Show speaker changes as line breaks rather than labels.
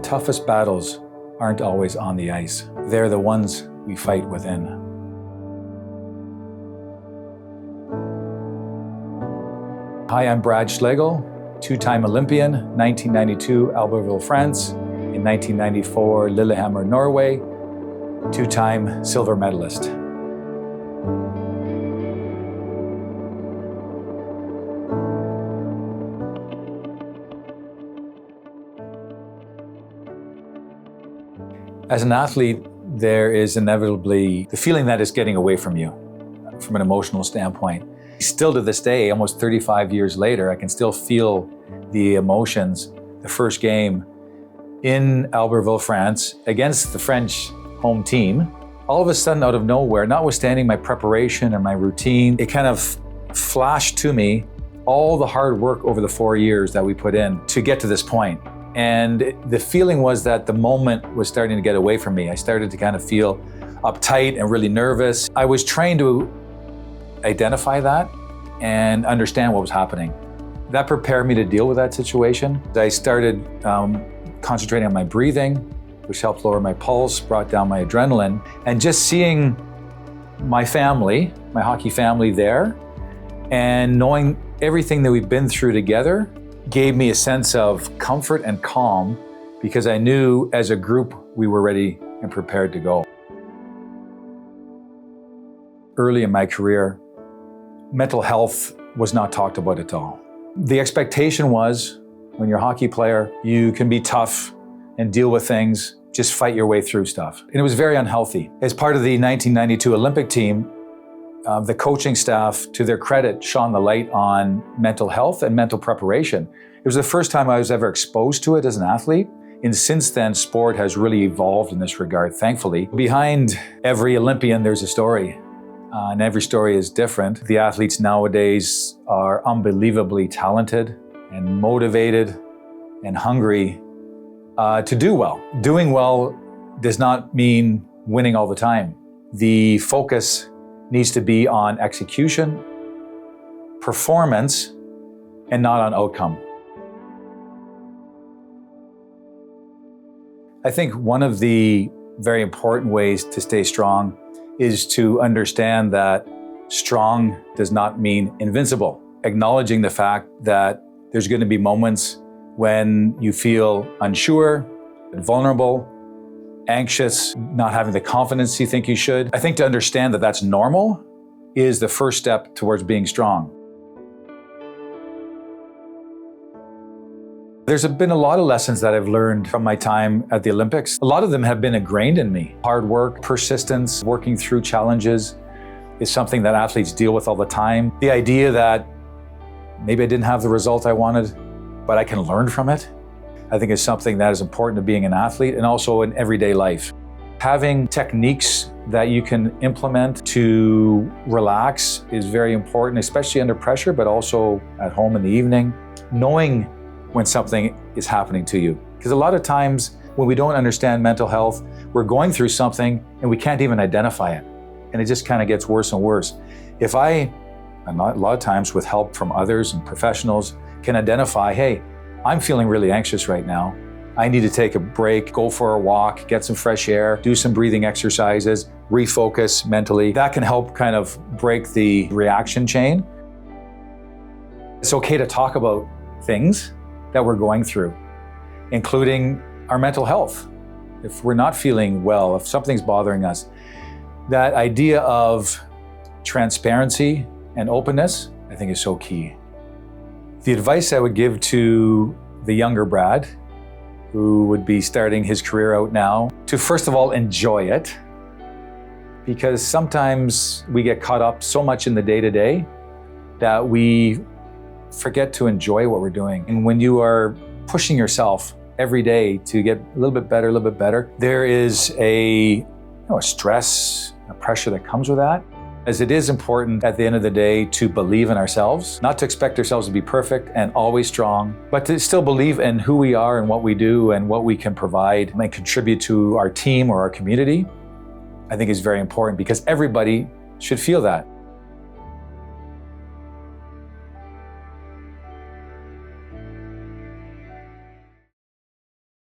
toughest battles aren't always on the ice. They're the ones we fight within. Hi, I'm Brad Schlegel, two-time Olympian, 1992 Albertville, France, in 1994 Lillehammer, Norway, two-time silver medalist. As an athlete, there is inevitably the feeling that it's getting away from you, from an emotional standpoint. Still to this day, almost 35 years later, I can still feel the emotions. The first game in Albertville, France, against the French home team, all of a sudden out of nowhere, notwithstanding my preparation and my routine, it kind of flashed to me all the hard work over the 4 years that we put in to get to this point. And the feeling was that the moment was starting to get away from me. I started to kind of feel uptight and really nervous. I was trying to identify that and understand what was happening. That prepared me to deal with that situation. I started concentrating on my breathing, which helped lower my pulse, brought down my adrenaline, and just seeing my family, my hockey family there, and knowing everything that we've been through together gave me a sense of comfort and calm, because I knew as a group we were ready and prepared to go. Early in my career, mental health was not talked about at all. The expectation was, when you're a hockey player, you can be tough and deal with things, just fight your way through stuff. And it was very unhealthy. As part of the 1992 Olympic team, the coaching staff, to their credit, shone the light on mental health and mental preparation. It was the first time I was ever exposed to it as an athlete. And since then, sport has really evolved in this regard, thankfully. Behind every Olympian, there's a story. And every story is different. The athletes nowadays are unbelievably talented and motivated and hungry to do well. Doing well does not mean winning all the time. The focus needs to be on execution, performance, and not on outcome. I think one of the very important ways to stay strong is to understand that strong does not mean invincible. Acknowledging the fact that there's going to be moments when you feel unsure, vulnerable, anxious, not having the confidence you think you should. I think to understand that that's normal is the first step towards being strong. There's been a lot of lessons that I've learned from my time at the Olympics. A lot of them have been ingrained in me. Hard work, persistence, working through challenges is something that athletes deal with all the time. The idea that maybe I didn't have the result I wanted, but I can learn from it, I think is something that is important to being an athlete and also in everyday life. Having techniques that you can implement to relax is very important, especially under pressure, but also at home in the evening. Knowing when something is happening to you. Because a lot of times when we don't understand mental health, we're going through something and we can't even identify it. And it just kind of gets worse and worse. If a lot of times with help from others and professionals, can identify, hey, I'm feeling really anxious right now. I need to take a break, go for a walk, get some fresh air, do some breathing exercises, refocus mentally. That can help kind of break the reaction chain. It's okay to talk about things that we're going through, including our mental health. If we're not feeling well, if something's bothering us, that idea of transparency and openness, I think is so key. The advice I would give to the younger Brad, who would be starting his career out now, to first of all enjoy it, because sometimes we get caught up so much in the day-to-day that we forget to enjoy what we're doing. And when you are pushing yourself every day to get a little bit better, there is a stress, a pressure that comes with that. As it is important at the end of the day to believe in ourselves, not to expect ourselves to be perfect and always strong, but to still believe in who we are and what we do and what we can provide and contribute to our team or our community, I think is very important, because everybody should feel that.